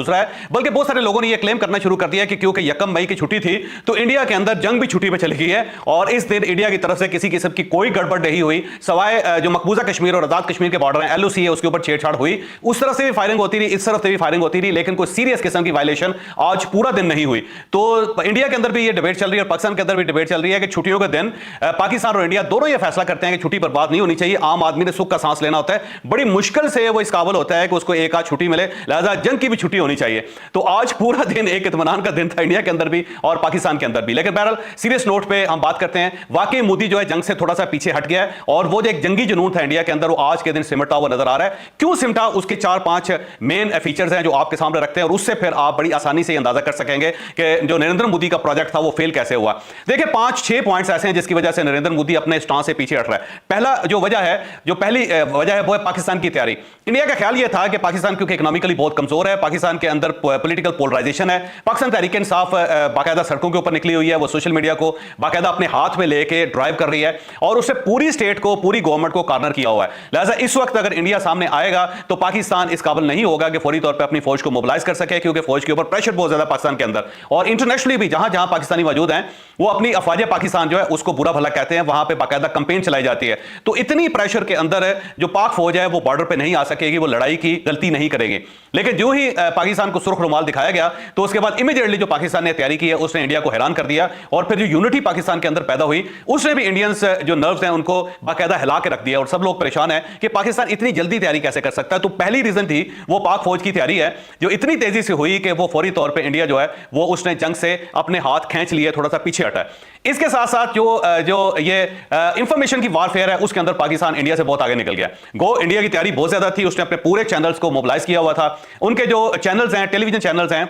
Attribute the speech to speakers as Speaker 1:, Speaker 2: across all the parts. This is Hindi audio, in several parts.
Speaker 1: दूसरा है, बल्कि बहुत सारे लोगों ने यह क्लेम करना शुरू कर दिया कि क्योंकि 1 मई की छुट्टी थी तो इंडिया के अंदर जंग भी छुट्टी पे चली गई है और इस दिन इंडिया की तरफ से किसी किस्म की कोई गड़बड़ नहीं हुई, सवाए जो मकबूजा कश्मीर और आजाद कश्मीर के बॉर्डर है एलओसी है उसके ऊपर छेड़छाड़ हुई, उस तरफ से भी फायरिंग होती रही, इस तरफ से भी फायरिंग होती रही, लेकिन कोई सीरियस किस्म की वायलेशन आज पूरा दिन नहीं हुई। तो इंडिया के अंदर भी ये डिबेट चल रही है और पाकिस्तान के अंदर भी डिबेट चल रही है कि छुट्टियों के दिन पाकिस्तान और इंडिया दोनों ये फैसला करते हैं कि छुट्टी बर्बाद नहीं होनी चाहिए, आम आदमी ने सुख का सांस लेना होता है, बड़ी मुश्किल से वो इस काबिल होता है कि उसको एक आध छुट्टी मिले, लिहाजा जंग की भी छुट्टी होनी चाहिए। तो आज पूरा दिन एक इत्मीनान का दिन था इंडिया के अंदर भी और पाकिस्तान के अंदर भी। लेकिन बहरहाल सीरियस नोट पे हम बात करते हैं, वाकई मोदी जो है जंग से थोड़ा सा पीछे हट गया है और वो जो एक जंगी जुनून था इंडिया के अंदर वो आज के दिन सिमटता हुआ नजर आ रहा है। क्यों सिमटा, उसके 4-5 मेन फीचर्स हैं जो आपके सामने रखते हैं और उससे फिर आप बड़ी आसानी से अंदाजा कर सकेंगे कि जो नरेंद्र मोदी का प्रोजेक्ट था वो फेल कैसे हुआ। देखिए 5-6 पॉइंट्स ऐसे हैं जिसकी वजह से नरेंद्र मोदी अपने स्टांस से पीछे हट रहा है। पहला जो वजह है, जो पहली वजह है वो है पाकिस्तान की तैयारी। इंडिया का ख्याल यह था कि पाकिस्तान क्योंकि इकोनॉमिकली बहुत कमजोर है, पाकिस्तान के अंदर पॉलिटिकल पोलराइजेशन है, पाकिस्तान तहरीक इंसाफ बाकायदा सड़कों के ऊपर निकली हुई है, वो सोशल मीडिया को बाकायदा अपने हाथ में लेके ड्राइव कर रही है और उससे पूरी स्टेट को, पूरी गवर्नमेंट को कॉर्नर किया हुआ है। लिहाजा इस वक्त अगर इंडिया सामने आएगा तो पाकिस्तान इस काबिल नहीं होगा कि फौरी तौर पर अपनी फौज को मोबिलाइज कर सके, क्योंकि फौज के ऊपर प्रेशर बहुत ज्यादा पाकिस्तान के अंदर और इंटरनेशनली भी जहां जहां पाकिस्तानी मौजूद हैं वो अपनी अफवाज पाकिस्तान जो है उसको बुरा भला कहते हैं, वहां पे बाकायदा कैंपेन चलाई जाती है। तो इतनी प्रेशर के अंदर जो पाक फौज है वो बॉर्डर पे नहीं आ सकेगी, वो लड़ाई की गलती नहीं करेगी। लेकिन जो ही पाकिस्तान को सुर्ख रुमाल दिखाया गया तो उसके बाद इमीडिएटली जो पाकिस्तान ने तैयारी की है उसने इंडिया को हैरान कर दिया और फिर जो यूनिटी पाकिस्तान के अंदर पैदा हुई उसने भी इंडियंस जो नर्व्स हैं उनको बाकायदा हिला के रख दिया और सब लोग परेशान है कि पाकिस्तान इतनी जल्दी तैयारी कैसे कर सकता है। तो पहली रीजन थी वो पाक फौज की तैयारी है जो इतनी तेजी से हुई कि वो फौरी तौर पर इंडिया जो है वो उसने जंग से अपने हाथ खींच लिए, थोड़ा सा पीछे हटा है। इसके साथ साथ जो ये इंफॉर्मेशन की वारफेयर है उसके अंदर पाकिस्तान इंडिया से बहुत आगे निकल गया। गो इंडिया की तैयारी बहुत ज्यादा थी, उसने अपने पूरे चैनल्स को मोबिलाइज किया हुआ था। उनके जो चैनल्स हैं, टेलीविजन चैनल्स हैं,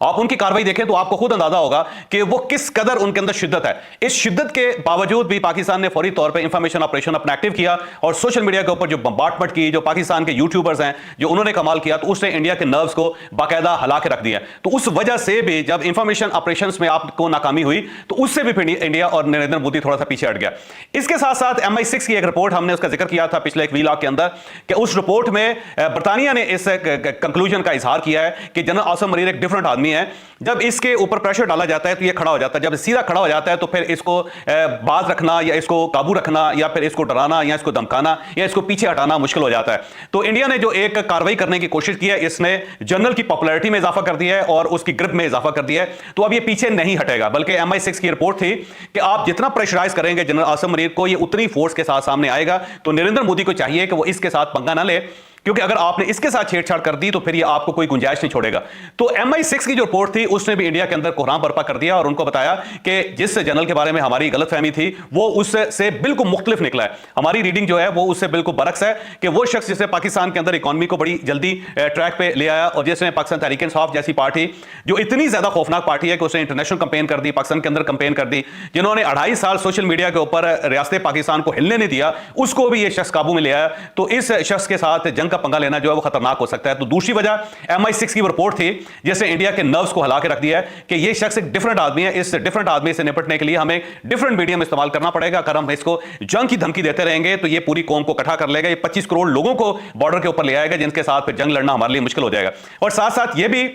Speaker 1: आप उनकी कार्रवाई देखें तो आपको खुद अंदाजा होगा कि वो किस कदर उनके अंदर शिद्दत है। इस शिद्दत के बावजूद भी पाकिस्तान ने फौरी तौर पे इंफॉर्मेशन ऑपरेशन अपना एक्टिव किया और सोशल मीडिया के ऊपर जो बम्बार्टमेंट की, जो पाकिस्तान के यूट्यूबर्स हैं जो उन्होंने कमाल किया, तो उसने इंडिया के नर्व्स को बाकायदा हिला के रख दिया। तो उस वजह से भी जब इंफॉर्मेशन ऑपरेशन में आपको नाकामी हुई तो उससे भी फिर इंडिया और नरेंद्र मोदी थोड़ा सा पीछे हट गया। इसके साथ साथ MI6 की एक रिपोर्ट हमने उसका जिक्र किया था पिछले एक वीलॉग के अंदर कि उस रिपोर्ट में बरतानिया ने इस कंक्लूजन का इजहार किया है कि जनरल आसिम मनीर एक डिफरेंट आदमी है, जब इसके ऊपर प्रेशर डाला जाता है तो ये खड़ा हो जाता है, जब सीधा खड़ा हो जाता है तो फिर इसको बाज रखना या इसको काबू रखना या फिर इसको डराना या इसको धमकाना या इसको पीछे हटाना मुश्किल हो जाता है। तो इंडिया ने जो एक कार्रवाई करने की कोशिश की है, इसने जनरल की पॉपुलैरिटी में इजाफा कर दिया है और उसकी ग्रिप में इजाफा कर दिया है। तो अब ये पीछे नहीं हटेगा, बल्कि MI6 की रिपोर्ट थी कि आप जितना प्रेशराइज करेंगे जनरल आसिम मनीर को, ये उतनी फोर्स के साथ सामने आएगा। तो नरेंद्र मोदी को चाहिए कि वो इसके साथ पंगा ना ले, क्योंकि अगर आपने इसके साथ छेड़छाड़ कर दी तो फिर ये आपको कोई गुंजाइश नहीं छोड़ेगा। तो MI6 की जो रिपोर्ट थी उसने भी इंडिया के अंदर कोहराम बर्पा कर दिया और उनको बताया कि जिस जनरल के बारे में हमारी गलतफहमी थी वो उससे बिल्कुल मुख्तलिफ निकला है। हमारी रीडिंग जो है वो उससे बिल्कुल बरक्स है कि वो शख्स जिसने पाकिस्तान के अंदर इकॉनमी को बड़ी जल्दी ट्रैक पे ले आया और जिसने पाकिस्तान तहरीक इंसाफ जैसी पार्टी जो इतनी ज्यादा खौफनाक पार्टी है कि उसने इंटरनेशनल कंपेन कर दी, पाकिस्तान के अंदर कंपेन कर दी, जिन्होंने 2.5 साल सोशल मीडिया के ऊपर रियासत पाकिस्तान को हिलने नहीं दिया, उसको भी ये शख्स काबू में ले आया। तो इस शख्स के साथ जंग का पंगा लेना जो है वो खतरनाक हो सकता है। तो दूसरी वजह MI6 की रिपोर्ट थी जिसने इंडिया के नर्व्स को हिला के रख दिया है कि ये शख्स एक डिफरेंट आदमी है, इस डिफरेंट आदमी से निपटने के लिए हमें डिफरेंट मीडियम इस्तेमाल करना पड़ेगा। अगर हम इसको जंग की धमकी देते रहेंगे तो ये पूरी कौम को इकट्ठा कर लेगा, ये 25 करोड़ लोगों को बॉर्डर के ऊपर ले आएगा जिनके साथ फिर जंग लड़ना हमारे लिए मुश्किल हो जाएगा। और साथ साथ ये भी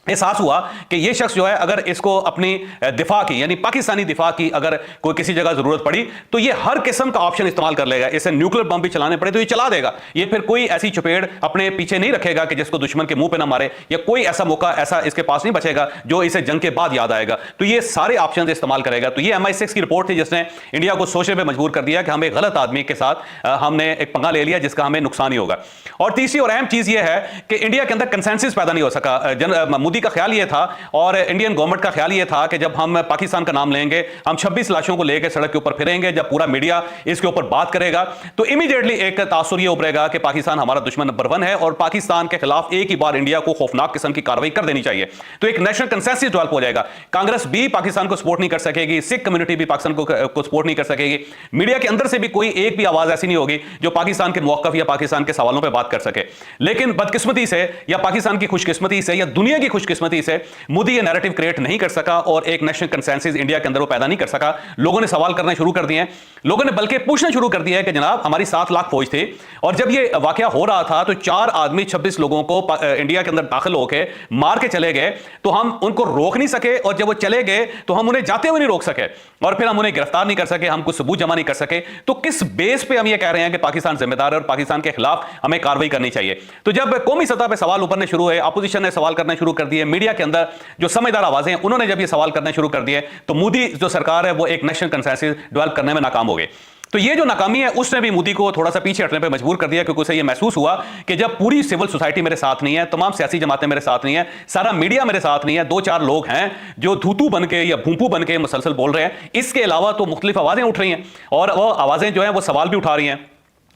Speaker 1: एहसास हुआ कि ये शख्स जो है अगर इसको अपनी दिफा की यानी पाकिस्तानी दिफा की अगर कोई किसी जगह जरूरत पड़ी तो ये हर किस्म का ऑप्शन इस्तेमाल कर लेगा। इसे न्यूक्लियर बम भी चलाने पड़े तो ये चला देगा। ये फिर कोई ऐसी चपेड़ अपने पीछे नहीं रखेगा कि जिसको दुश्मन के मुंह पे ना मारे, या कोई ऐसा मौका ऐसा इसके पास नहीं बचेगा जो इसे जंग के बाद याद आएगा। तो ये सारे ऑप्शन इस्तेमाल करेगा। तो ये MI6 की रिपोर्ट थी जिसने इंडिया को सोचने पर मजबूर कर दिया कि हमें गलत आदमी के साथ हमने एक पंगा ले लिया जिसका हमें नुकसान ही होगा। और तीसरी और अहम चीज यह है कि इंडिया के अंदर कंसेंसस पैदा नहीं हो सका। मोदी का ख्याल यह था और इंडियन गवर्नमेंट का ख्याल यह था कि जब हम पाकिस्तान का नाम लेंगे, हम 26 लाशों को लेकर सड़क के ऊपर फिरेंगे, जब पूरा मीडिया इसके ऊपर बात करेगा तो इमीडिएटली एक तासुर यह उभरेगा कि पाकिस्तान हमारा दुश्मन नंबर 1 है और पाकिस्तान के खिलाफ एक ही बार इंडिया को खौफनाक किस्म की कार्रवाई कर देनी चाहिए। तो एक नेशनल कंसेंसस डेवलप हो जाएगा। कांग्रेस भी पाकिस्तान को सपोर्ट नहीं कर सकेगी, सिख कम्युनिटी भी पाकिस्तान को सपोर्ट नहीं कर सकेगी, मीडिया के अंदर से भी कोई एक भी आवाज ऐसी नहीं होगी जो पाकिस्तान के मौक़िफ़ या पाकिस्तान के सवालों पर बात कर सके। लेकिन बदकिस्मती से या पाकिस्तान की खुशकिस्मती से या दुनिया की खुशकिस्मती से मोदी ये नैरेटिव क्रिएट नहीं कर सका और एक नेशनल कंसेंसस इंडिया के अंदर वो पैदा नहीं कर सका। लोगों ने सवाल करना शुरू कर दिए हैं, लोगों ने बल्कि पूछना शुरू कर दिया है कि जनाब हमारी 7 लाख फौज थी और जब ये वाकया हो रहा था तो 4 आदमी 26 लोगों को इंडिया के अंदर दाखिल होकर मार के चले गए, तो हम उनको रोक नहीं सके और जब वो चले गए तो हम उन्हें जाते हुए नहीं रोक सके और फिर हम उन्हें गिरफ्तार नहीं कर सके, हम कुछ सबूत जमा नहीं कर सके। तो किस बेस पे हम ये कह रहे हैं कि पाकिस्तान जिम्मेदार है और पाकिस्तान के खिलाफ हमें कार्रवाई करनी चाहिए? तो जब कौमी सतह पे सवाल उभरने शुरू हुए, अपोजिशन ने सवाल करना शुरू कर दिए, मीडिया के अंदर जो समझदार आवाजें हैं उन्होंने जब ये सवाल करने शुरू कर दिए, तो मोदी जो सरकार है वो एक नेशनल कंसेंसस डेवलप करने में नाकाम हो गई। तो ये जो नाकामी है उसने भी मोदी को थोड़ा सा पीछे हटने पे मजबूर कर दिया, क्योंकि उसे ये महसूस हुआ कि जब पूरी सिविल सोसाइटी मेरे साथ नहीं है, तमाम सियासी जमातें मेरे साथ नहीं है, सारा मीडिया मेरे साथ नहीं है, 2-4 लोग हैं जो धूतू बन के या भूपू बन के मुसलसल बोल रहे हैं, इसके अलावा तो मुख्तलिफ आवाजें उठ रही हैं और वो आवाजें जो हैं वो सवाल भी उठा रही हैं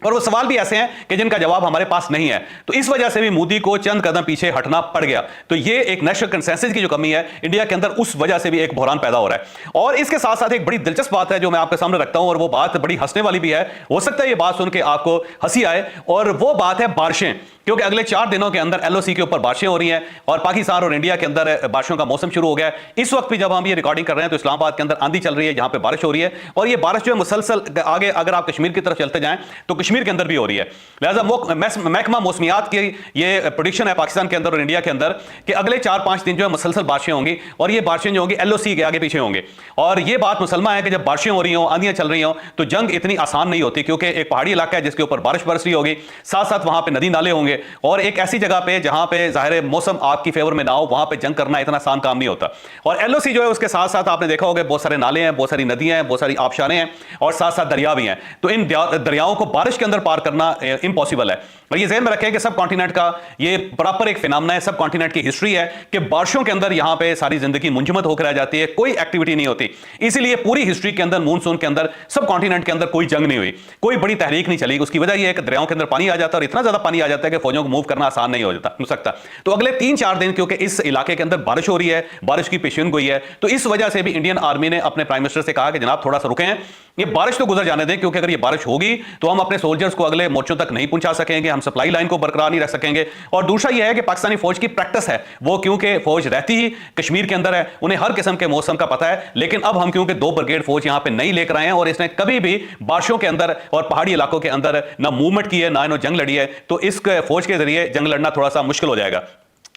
Speaker 1: और वो सवाल भी ऐसे हैं कि जिनका जवाब हमारे पास नहीं है। तो इस वजह से भी मोदी को चंद कदम पीछे हटना पड़ गया। तो ये एक नेशनल कंसेंसस की जो कमी है इंडिया के अंदर, उस वजह से भी एक बहरान पैदा हो रहा है। और इसके साथ साथ एक बड़ी दिलचस्प बात है जो मैं आपके सामने रखता हूं और वो बात बड़ी हंसने वाली भी है, हो सकता है ये बात सुन के आपको हंसी आए, और वो बात है बारिशें। क्योंकि अगले 4 दिनों के अंदर LOC के ऊपर बारिशें हो रही हैं और पाकिस्तान और इंडिया के अंदर बारिशों का मौसम शुरू हो गया है। इस वक्त भी जब हम ये रिकॉर्डिंग कर रहे हैं तो इस्लामाबाद के अंदर आंधी चल रही है, जहां पे बारिश हो रही है और ये बारिश जो है मुसलसल आगे अगर आप कश्मीर की तरफ चलते जाएं तो कश्मीर के अंदर भी हो रही है। लिहाजा महकमा मौसमियात की ये प्रेडिक्शन है पाकिस्तान के अंदर और इंडिया के अंदर कि अगले 4-5 दिन जो है मुसलसल बारिशें होंगी और ये बारिशें जो होंगी LOC के आगे पीछे होंगे। और ये बात मुसलमान है कि जब बारिशें हो रही हो, आंधियां चल रही हो, तो जंग इतनी आसान नहीं होती, क्योंकि एक पहाड़ी इलाका है जिसके ऊपर बारिश बरस रही होगी, साथ साथ वहां पे नदी नाले होंगे और एक ऐसी जगह पे जहां पे जाहिर मौसम आपकी फेवर में ना हो, वहां पे जंग करना इतना आसान काम नहीं होता। और LOC जो है उसके साथ साथ आपने देखा होगा बहुत सारे नाले हैं, बहुत सारी नदियां हैं, बहुत सारी आबशारें हैं और साथ साथ दरिया भी हैं। तो इन दरियाओं को बारिश के अंदर पार करना इम्पॉसिबल है। और ये ज़हन में रखें कि सब कॉन्टिनेंट का ये प्रॉपर एक फिनोमेना है, सब कॉन्टिनेंट की हिस्ट्री है कि बारिशों के अंदर यहां पे सारी जिंदगी मुंजमद होकर रह जाती है, कोई एक्टिविटी नहीं होती। इसीलिए पूरी हिस्ट्री के अंदर मानसून के अंदर सब कॉन्टिनेंट के अंदर कोई जंग नहीं हुई, कोई बड़ी तहरीक नहीं चली। उसकी वजह यह है कि दरियाओं के अंदर पानी आ जाता है और इतना ज्यादा पानी आ जाता है कि फौजों को मूव करना आसान नहीं हो सकता। तो अगले 3-4 दिन क्योंकि इस इलाके के अंदर बारिश हो रही है, बारिश की पेशन गोई है, तो इस वजह से भी इंडियन आर्मी ने अपने प्राइम मिनिस्टर से कहा कि जनाब थोड़ा सा रुकें, ये बारिश तो गुजर जाने दें, क्योंकि अगर ये बारिश होगी तो हम अपने सोल्जर्स को अगले मोर्चों तक नहीं पहुंचा सकेंगे, हम सप्लाई लाइन को बरकरार नहीं रख सकेंगे। और दूसरा यह है कि पाकिस्तानी फौज की प्रैक्टिस है वो, क्योंकि फौज रहती ही कश्मीर के अंदर है, उन्हें हर किस्म के मौसम का पता है। लेकिन अब हम क्योंकि 2 ब्रिगेड फौज यहां पे नहीं लेकर आए हैं और इसने कभी भी बारिशों के अंदर और पहाड़ी इलाकों के अंदर ना मूवमेंट की है ना इन्होंने जंग लड़ी है, तो इस फौज के जरिए जंग लड़ना थोड़ा सा मुश्किल हो जाएगा।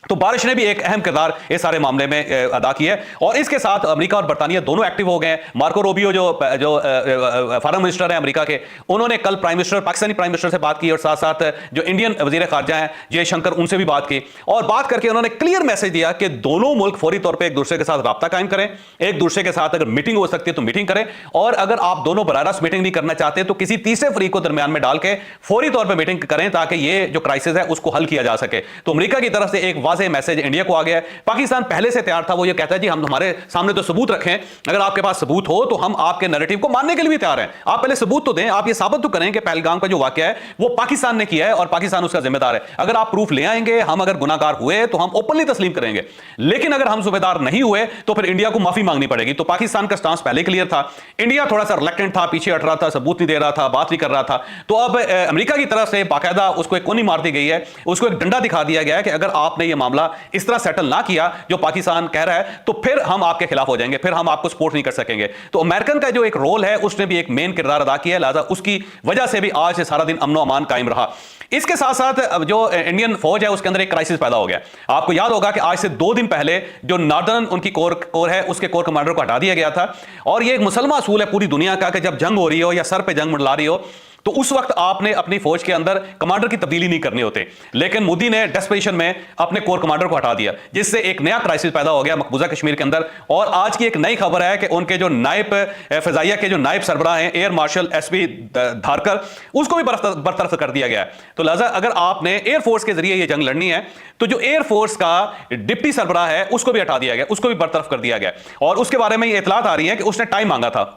Speaker 1: तो बारिश ने भी एक अहम किरदार इस सारे मामले में अदा किया है और इसके साथ अमेरिका और बरतानिया दोनों एक्टिव हो गए हैं। मार्को रूबियो जो फॉरेन मिनिस्टर है अमेरिका के, उन्होंने कल पाकिस्तानी प्राइम मिनिस्टर से बात की और साथ साथ जो इंडियन वजीर खारजा हैं जयशंकर, उनसे भी बात की और बात करके उन्होंने क्लियर मैसेज दिया कि दोनों मुल्क फौरी तौर पर एक दूसरे के साथ रब्ता कायम करें, एक दूसरे के साथ अगर मीटिंग हो सकती है तो मीटिंग करें, और अगर आप दोनों बराह रास्त मीटिंग नहीं करना चाहते तो किसी तीसरे फरीक को दरमियान में डाल के फौरी तौर पर मीटिंग करें ताकि ये जो क्राइसिस है उसको हल किया जा सके। तो अमेरिका की तरफ से एक वाज़ेह मैसेज इंडिया आ गया है। पाकिस्तान पहले से तैयार था, वो ये कहता है जी हम हमारे सामने तो सबूत रखें, अगर आपके पास सबूत हो तो हम आपके नैरेटिव को मानने के लिए भी तैयार हैं, आप पहले सबूत तो दें, आप ये साबित तो करें कि पहलगाम का जो वाकया है वो पाकिस्तान ने किया है और पाकिस्तान उसका जिम्मेदार है। अगर आप प्रूफ ले आएंगे, हम अगर गुनाहगार हुए तो हम ओपनली तस्लीम करेंगे, लेकिन अगर हम जिम्मेदार नहीं हुए तो फिर इंडिया को माफी मांगनी पड़ेगी। तो पाकिस्तान का स्टांस पहले क्लियर था, इंडिया थोड़ा सा रिलक्टेंट था, पीछे हट रहा था, सबूत नहीं दे रहा था, बात नहीं कर रहा था। तो अब अमेरिका की तरफ से बाकायदा उसको एक कोनी मार दी गई है, उसको एक डंडा दिखा दिया गया है कि अगर आपने ये मामला इस तरह सेटल ना किया जो पाकिस्तान कह रहा है तो फिर हम आपके खिलाफ हो जाएंगे, फिर हम आपको सपोर्ट नहीं कर सकेंगे। तो अमेरिकन का जो एक रोल है उसने भी एक मेन किरदार अदा किया है, लिहाजा उसकी वजह से भी आज से सारा दिन अमन अमान कायम रहा। इसके साथ साथ जो इंडियन फौज है उसके अंदर एक क्राइसिस पैदा हो गया। आपको याद होगा कि आज से 2 दिन पहले जो नॉर्दर्न उनकी कोर है उसके कोर कमांडर को हटा दिया गया था और ये एक मुसलमान असूल है पूरी दुनिया का कि जब जंग हो रही हो या सर पे जंग मंडला रही हो तो उस वक्त आपने अपनी फौज के अंदर कमांडर की तब्दीली नहीं करनी होते। लेकिन मोदी ने डेस्परेशन में अपने कोर कमांडर को हटा दिया, जिससे एक नया क्राइसिस पैदा हो गया मकबूजा कश्मीर के अंदर। और आज की एक नई खबर है कि उनके जो नायब फिजाइया के जो नायब सरबराह हैं एयर मार्शल SP धारकर, उसको भी बरतरफ कर दिया गया है। तो लिहाजा अगर आपने एयरफोर्स के जरिए ये जंग लड़नी है तो जो एयरफोर्स का डिप्टी सरबराह है उसको भी हटा दिया गया, उसको भी बरतरफ कर दिया गया। और उसके बारे में ये इतलात आ रही है कि उसने टाइम मांगा था,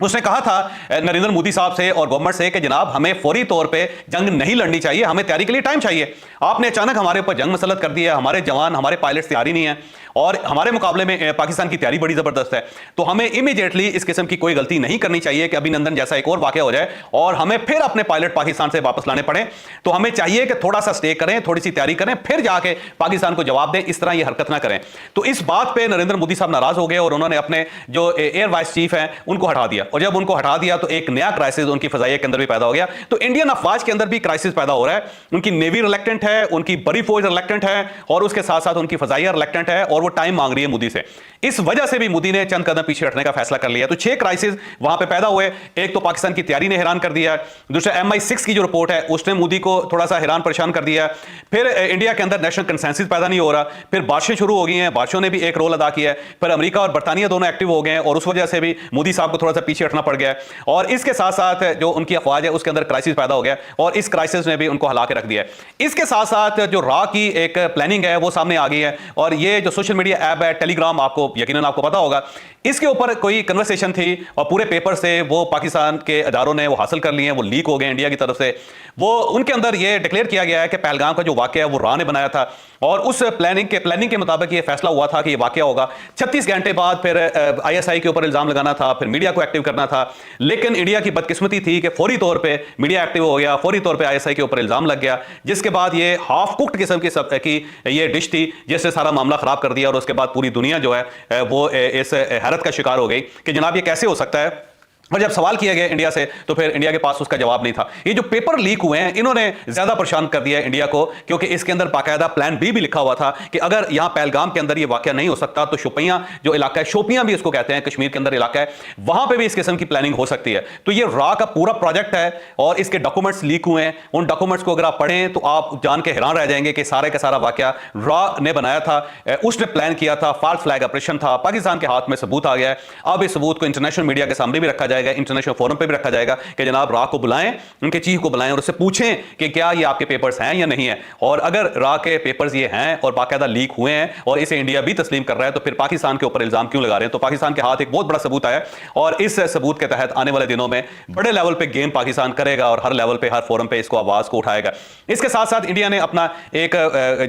Speaker 1: उसने कहा था नरेंद्र मोदी साहब से और गवर्नमेंट से कि जनाब हमें फौरी तौर पे जंग नहीं लड़नी चाहिए, हमें तैयारी के लिए टाइम चाहिए। आपने अचानक हमारे ऊपर जंग मसलत कर दिया, हमारे जवान हमारे पायलट्स तैयारी नहीं है और हमारे मुकाबले में पाकिस्तान की तैयारी बड़ी जबरदस्त है, तो हमें इमीडिएटली इस किस्म की कोई गलती नहीं करनी चाहिए कि अभिनंदन जैसा एक और वाकया हो जाए और हमें फिर अपने पायलट पाकिस्तान से वापस लाने पड़े। तो हमें चाहिए कि थोड़ा सा स्टे करें, थोड़ी सी तैयारी करें, फिर जाके पाकिस्तान को जवाब दें, इस तरह ये हरकत ना करें। तो इस बात पे नरेंद्र मोदी साहब नाराज हो गए और उन्होंने अपने जो एयर वाइस चीफ हैं उनको हटा दिया, और जब उनको हटा दिया तो एक नया क्राइसिस उनकी फजाइया के अंदर भी पैदा हो गया। तो इंडियन अफवाज के अंदर भी क्राइसिस पैदा हो रहा है, उनकी नेवी रिलेक्टेंट है, उनकी बड़ी फौज रिलेक्टेंट है, और उसके साथ साथ उनकी फजाइया रिलेक्टेंट है, और वो टाइम मांग रही है मोदी से। इस वजह से भी मोदी ने चंद कदम पीछे हटने का फैसला कर लिया। तो 6 क्राइसिस वहां पे पैदा हुए। एक तो पाकिस्तान की तैयारी ने हैरान कर दिया, दूसरा MI6 की जो रिपोर्ट है उसने मोदी को थोड़ा सा हैरान परेशान कर दिया, फिर इंडिया के अंदर नेशनल कंसेंसस पैदा नहीं हो रहा, फिर बारिशें शुरू हो गई हैं, बारिशों ने भी एक रोल अदा किया है, फिर अमेरिका और बरतानिया दोनों एक्टिव हो गए हैं और उस वजह से भी मोदी साहब को थोड़ा सा पीछे हटना पड़ गया है। और इसके साथ साथ जो उनकी अफवाज है उसके अंदर क्राइसिस पैदा हो गया और इस क्राइसिस ने भी उनको हिला के रख दिया है। इसके साथ साथ जो रॉ की एक प्लानिंग है वो सामने आ गई है, और ये जो सोशल मीडिया ऐप है टेलीग्राम, आपको यकीनन आपको पता होगा, इसके ऊपर कोई कन्वर्सेशन थी और पूरे पेपर से वो पाकिस्तान के अदारों ने वो हासिल कर लिए हैं, वो लीक हो गए इंडिया की तरफ से। वो उनके अंदर ये डिक्लेयर किया गया है कि पहलगाम का जो वाकया है वो रॉ ने बनाया था, और उस प्लानिंग के मुताबिक ये फैसला हुआ था कि ये वाकया होगा। 36 घंटे बाद फिर ISI के ऊपर इल्जाम लगाना था, फिर मीडिया को एक्टिव करना था, लेकिन इंडिया की बदकिस्मती थी कि फौरी तौर पे मीडिया एक्टिव हो गया, फौरी तौर पे ISI के ऊपर इल्जाम लग गया, जिसके बाद ये हाफ कुक्ड किस्म की ये डिश थी जिससे सारा मामला खराब कर दिया। और उसके बाद पूरी दुनिया जो है वो इस हैरत का शिकार हो गई कि जनाब ये कैसे हो सकता है। और जब सवाल किया गया इंडिया से तो फिर इंडिया के पास उसका जवाब नहीं था। ये जो पेपर लीक हुए हैं इन्होंने ज्यादा परेशान कर दिया इंडिया को, क्योंकि इसके अंदर बाकायदा प्लान बी भी लिखा हुआ था कि अगर यहां पहलगाम के अंदर ये वाकया नहीं हो सकता तो शोपियां जो इलाका है, शोपियां भी इसको कहते हैं, कश्मीर के अंदर इलाका है, वहां पर भी इस किस्म की प्लानिंग हो सकती है। तो ये रॉ का पूरा प्रोजेक्ट है और इसके डॉक्यूमेंट्स लीक हुए हैं। उन डॉक्यूमेंट्स को अगर आप पढ़ें तो आप जान के हैरान रह जाएंगे कि सारे का सारा वाकया रॉ ने बनाया था, उसने प्लान किया था, फॉल्स फ्लैग ऑपरेशन था, पाकिस्तान के हाथ में सबूत आ गया है। अब इस सबूत को इंटरनेशनल मीडिया के सामने भी रखा जाएगा, इंटरनेशनल फोरम पे भी रखा जाएगा कि जनाब रॉ को बुलाएं, उनके चीफ को बुलाएं और उससे पूछें कि क्या ये आपके पेपर्स हैं या नहीं है। और अगर रॉ के पेपर्स ये हैं और बाकायदा लीक हुए हैं और इसे इंडिया भी तस्लीम कर रहा है तो फिर पाकिस्तान के ऊपर इल्जाम क्यों लगा रहे हैं। तो पाकिस्तान के हाथ एक बहुत बड़ा सबूत आया और इस सबूत के तहत आने वाले दिनों में बड़े लेवल पे गेम पाकिस्तान करेगा और हर लेवल पे, हर फोरम पे इसको आवाज को उठाएगा। इसके साथ साथ इंडिया ने अपना एक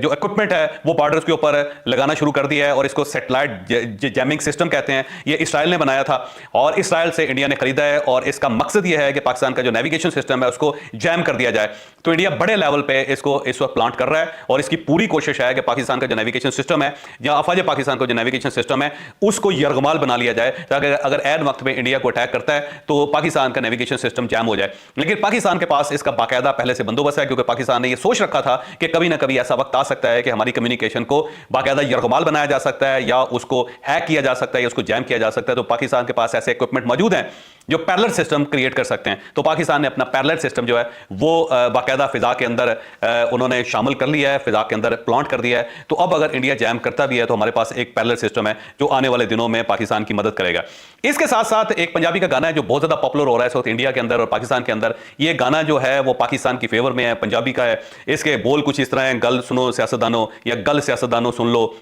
Speaker 1: जो इक्विपमेंट है वो बॉर्डर्स के ऊपर लगाना शुरू कर दिया है और इसको सैटेलाइट जैमिंग सिस्टम कहते हैं। ये इसराइल ने बनाया था और इसराइल से इंडिया ने खरीदा है और इसका मकसद यह है कि पाकिस्तान का जो नेविगेशन सिस्टम है उसको जैम कर दिया जाए। तो इंडिया बड़े लेवल पे इसको इस वक्त प्लांट कर रहा है और इसकी पूरी कोशिश है कि पाकिस्तान का जो नेविगेशन सिस्टम है या अफवाज पाकिस्तान का जो नेविगेशन सिस्टम है उसको यरगमाल बना लिया जाए, ताकि अगर ऐन वक्त में इंडिया को अटैक करता है तो पाकिस्तान का नेविगेशन सिस्टम जैम हो जाए। लेकिन पाकिस्तान के पास इसका बाकायदा पहले से बंदोबस्त है, क्योंकि पाकिस्तान ने यह सोच रखा था कि कभी ना कभी ऐसा वक्त आ सकता है कि हमारी कम्युनिकेशन को बाकायदा यरगमाल बनाया जा सकता है या उसको हैक किया जा सकता है या उसको जैम किया जा सकता है। तो पाकिस्तान के पास ऐसे इक्विपमेंट मौजूद हैं जो पैरेलल सिस्टम क्रिएट कर सकते हैं। तो पाकिस्तान ने अपना पैरेलल सिस्टम जो है वो बाकायदा फिजा के अंदर उन्होंने शामिल कर लिया है, फिजा के अंदर प्लांट कर दिया है। तो अब अगर इंडिया जैम करता भी है तो हमारे पास एक पैरेलल सिस्टम है जो आने वाले दिनों में पाकिस्तान की मदद करेगा। इसके साथ साथ एक पंजाबी का गाना है जो बहुत ज्यादा पॉपुलर हो रहा है इस वक्त इंडिया के अंदर और पाकिस्तान के अंदर। ये गाना जो है वो पाकिस्तान की फेवर में है, पंजाबी का है। इसके बोल कुछ इस तरह है, गल सुनो सियासतदानों या गल सियासतदानों सुन लो।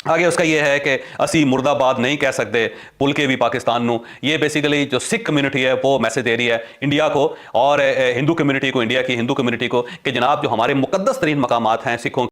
Speaker 1: आगे उसका यह है कि असी मुर्दाबाद नहीं कह सकते पुल के भी पाकिस्तान नू। ये बेसिकली जो सिख कम्युनिटी है वो मैसेज दे रही है इंडिया को और हिंदू कम्युनिटी को, इंडिया की हिंदू कम्युनिटी को, कि जनाब जो हमारे मुकद्दस तरीन मकामात हैं सिखों